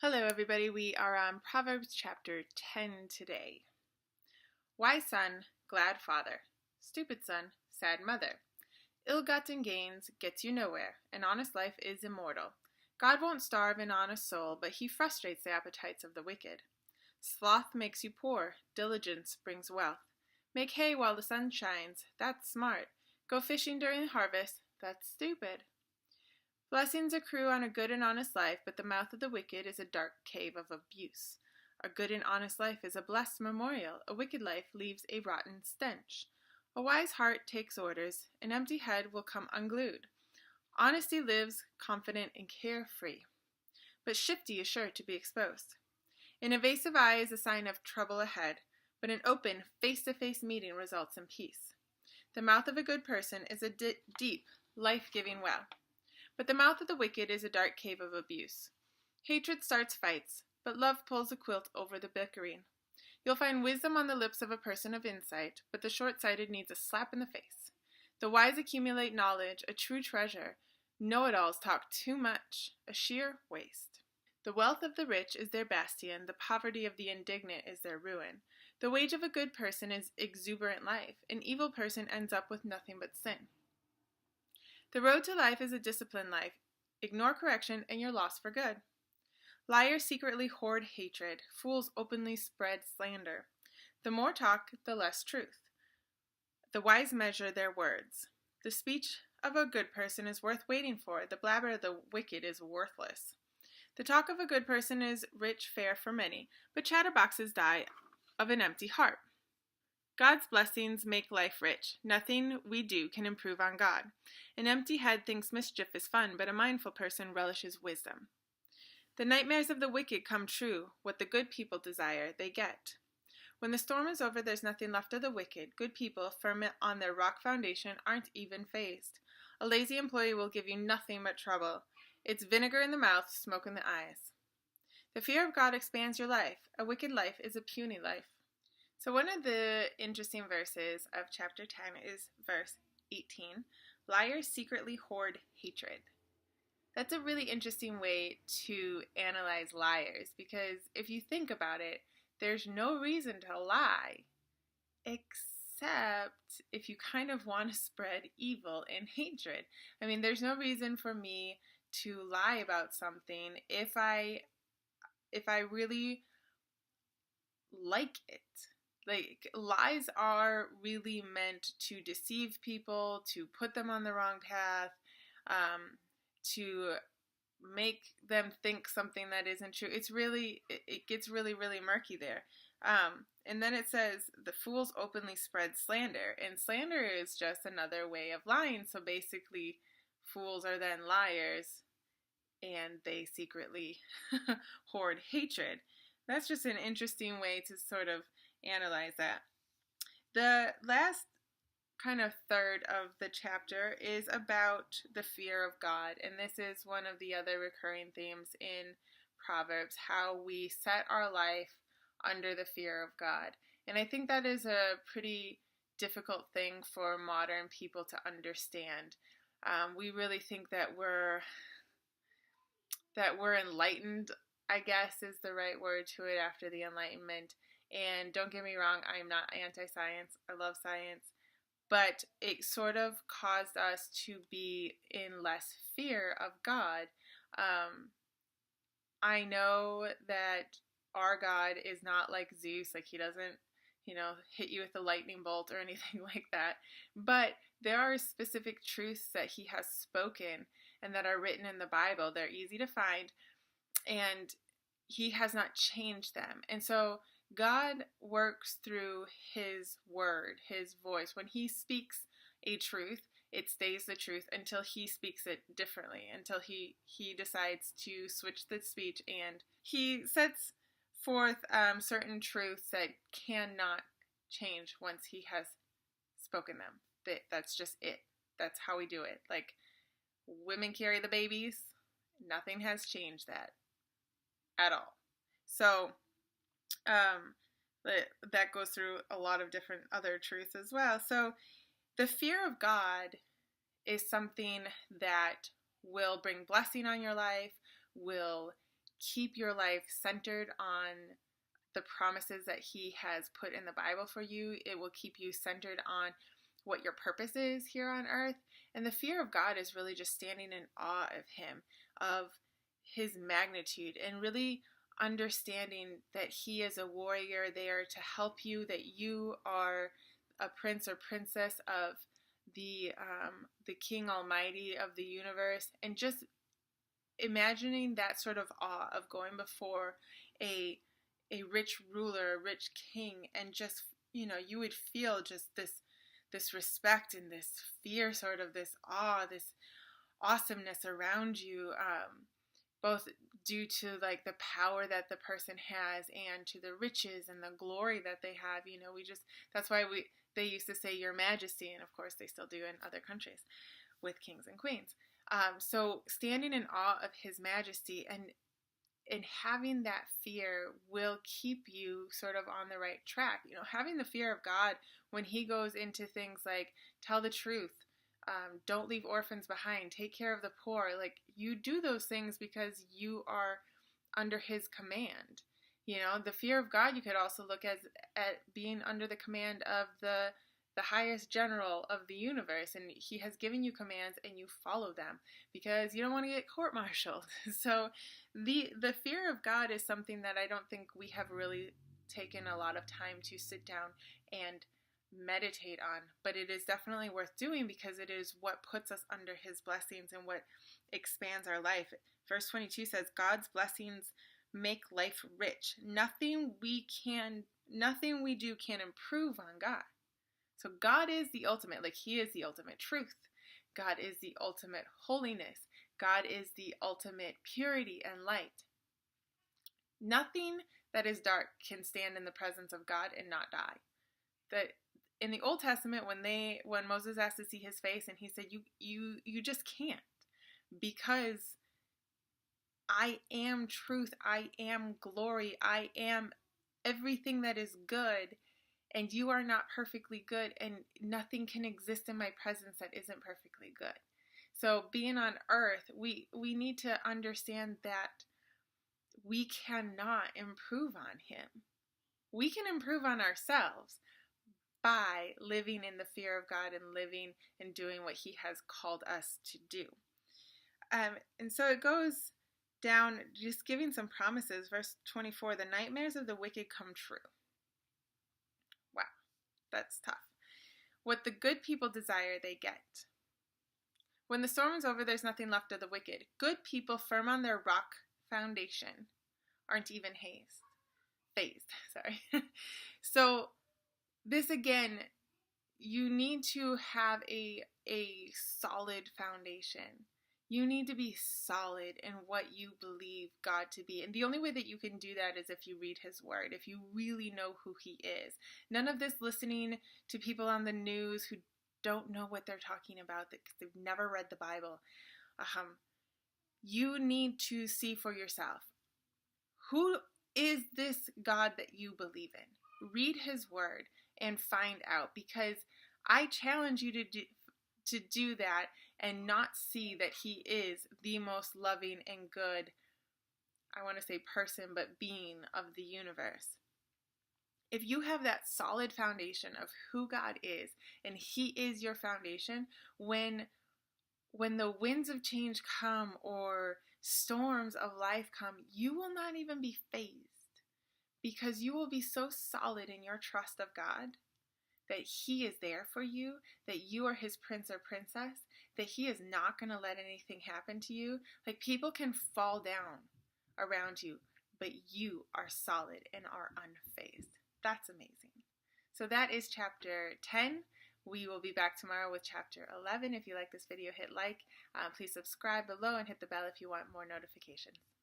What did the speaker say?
Hello, everybody. We are on Proverbs chapter 10 today. Wise son, glad father. Stupid son, sad mother. Ill-gotten gains gets you nowhere. An honest life is immortal. God won't starve an honest soul, but he frustrates the appetites of the wicked. Sloth makes you poor. Diligence brings wealth. Make hay while the sun shines. That's smart. Go fishing during harvest. That's stupid. Blessings accrue on a good and honest life, but the mouth of the wicked is a dark cave of abuse. A good and honest life is a blessed memorial. A wicked life leaves a rotten stench. A wise heart takes orders. An empty head will come unglued. Honesty lives confident and carefree, but shifty is sure to be exposed. An evasive eye is a sign of trouble ahead, but an open, face-to-face meeting results in peace. The mouth of a good person is a deep, life-giving well, but the mouth of the wicked is a dark cave of abuse. Hatred starts fights, but love pulls a quilt over the bickering. You'll find wisdom on the lips of a person of insight, but the short-sighted needs a slap in the face. The wise accumulate knowledge, a true treasure. Know-it-alls talk too much, a sheer waste. The wealth of the rich is their bastion, the poverty of the indignant is their ruin. The wage of a good person is exuberant life. An evil person ends up with nothing but sin. The road to life is a disciplined life. Ignore correction and you're lost for good. Liars secretly hoard hatred. Fools openly spread slander. The more talk, the less truth. The wise measure their words. The speech of a good person is worth waiting for. The blabber of the wicked is worthless. The talk of a good person is rich fare for many, but chatterboxes die of an empty heart. God's blessings make life rich. Nothing we do can improve on God. An empty head thinks mischief is fun, but a mindful person relishes wisdom. The nightmares of the wicked come true. What the good people desire, they get. When the storm is over, there's nothing left of the wicked. Good people, firm on their rock foundation, aren't even fazed. A lazy employee will give you nothing but trouble. It's vinegar in the mouth, smoke in the eyes. The fear of God expands your life. A wicked life is a puny life. So one of the interesting verses of chapter 10 is verse 18. Liars secretly hoard hatred. That's a really interesting way to analyze liars, because if you think about it, there's no reason to lie except if you kind of want to spread evil and hatred. I mean, there's no reason for me to lie about something if I really like it. Like, lies are really meant to deceive people, to put them on the wrong path, to make them think something that isn't true. It gets really, really murky there. And then it says, the fools openly spread slander. And slander is just another way of lying. So basically, fools are then liars, and they secretly hoard hatred. That's just an interesting way to sort of analyze that. The last kind of third of the chapter is about the fear of God, and this is one of the other recurring themes in Proverbs, how we set our life under the fear of God. And I think that is a pretty difficult thing for modern people to understand. We really think that we're enlightened, I guess is the right word to it, after the Enlightenment. And don't get me wrong, I'm not anti-science. I love science. But it sort of caused us to be in less fear of God. I know that our God is not like Zeus. Like, he doesn't, hit you with a lightning bolt or anything like that. But there are specific truths that he has spoken and that are written in the Bible. They're easy to find, and he has not changed them. And so God works through his word, his voice. When he speaks a truth, it stays the truth until he speaks it differently, until he decides to switch the speech, and he sets forth certain truths that cannot change once he has spoken them. That's just it. That's how we do it. Like, women carry the babies. Nothing has changed that at all. So that goes through a lot of different other truths as well. So the fear of God is something that will bring blessing on your life, will keep your life centered on the promises that He has put in the Bible for you. It will keep you centered on what your purpose is here on earth. And the fear of God is really just standing in awe of Him, of His magnitude, and really understanding that He is a warrior there to help you, that you are a prince or princess of the King Almighty of the universe, and just imagining that sort of awe of going before a rich ruler, a rich king, and just, you would feel just this respect and this fear, sort of this awe, this awesomeness around you, both due to like the power that the person has and to the riches and the glory that they have. That's why they used to say Your Majesty, and of course they still do in other countries with kings and queens. So standing in awe of His majesty and having that fear will keep you sort of on the right track. Having the fear of God when He goes into things like tell the truth, don't leave orphans behind, take care of the poor. Like, you do those things because you are under His command. The fear of God you could also look at being under the command of the highest general of the universe, and He has given you commands and you follow them because you don't want to get court-martialed. So the fear of God is something that I don't think we have really taken a lot of time to sit down and meditate on, but it is definitely worth doing because it is what puts us under His blessings and what expands our life. Verse 22 says, God's blessings make life rich. Nothing we do can improve on God. So God is the ultimate, like He is the ultimate truth. God is the ultimate holiness. God is the ultimate purity and light. Nothing that is dark can stand in the presence of God and not die. That in the Old Testament, when Moses asked to see His face, and He said, you just can't, because I am truth, I am glory, I am everything that is good, and you are not perfectly good, and nothing can exist in my presence that isn't perfectly good. So being on earth, we need to understand that we cannot improve on Him. We can improve on ourselves by living in the fear of God and living and doing what He has called us to do. And so it goes down, just giving some promises. Verse 24, the nightmares of the wicked come true. Wow, that's tough. What the good people desire, they get. When the storm is over, there's nothing left of the wicked. Good people firm on their rock foundation aren't even phased. So this again, you need to have a solid foundation. You need to be solid in what you believe God to be. And the only way that you can do that is if you read His word, if you really know who He is. None of this listening to people on the news who don't know what they're talking about because they've never read the Bible. You need to see for yourself. Who is this God that you believe in? Read His word and find out, because I challenge you to do that and not see that He is the most loving and good, I want to say person, but being of the universe. If you have that solid foundation of who God is, and He is your foundation, when the winds of change come or storms of life come, you will not even be fazed, because you will be so solid in your trust of God that He is there for you, that you are His prince or princess, that He is not going to let anything happen to you. Like, people can fall down around you, but you are solid and are unfazed. That's amazing. So that is chapter 10. We will be back tomorrow with chapter 11. If you like this video, hit like. Please subscribe below and hit the bell if you want more notifications.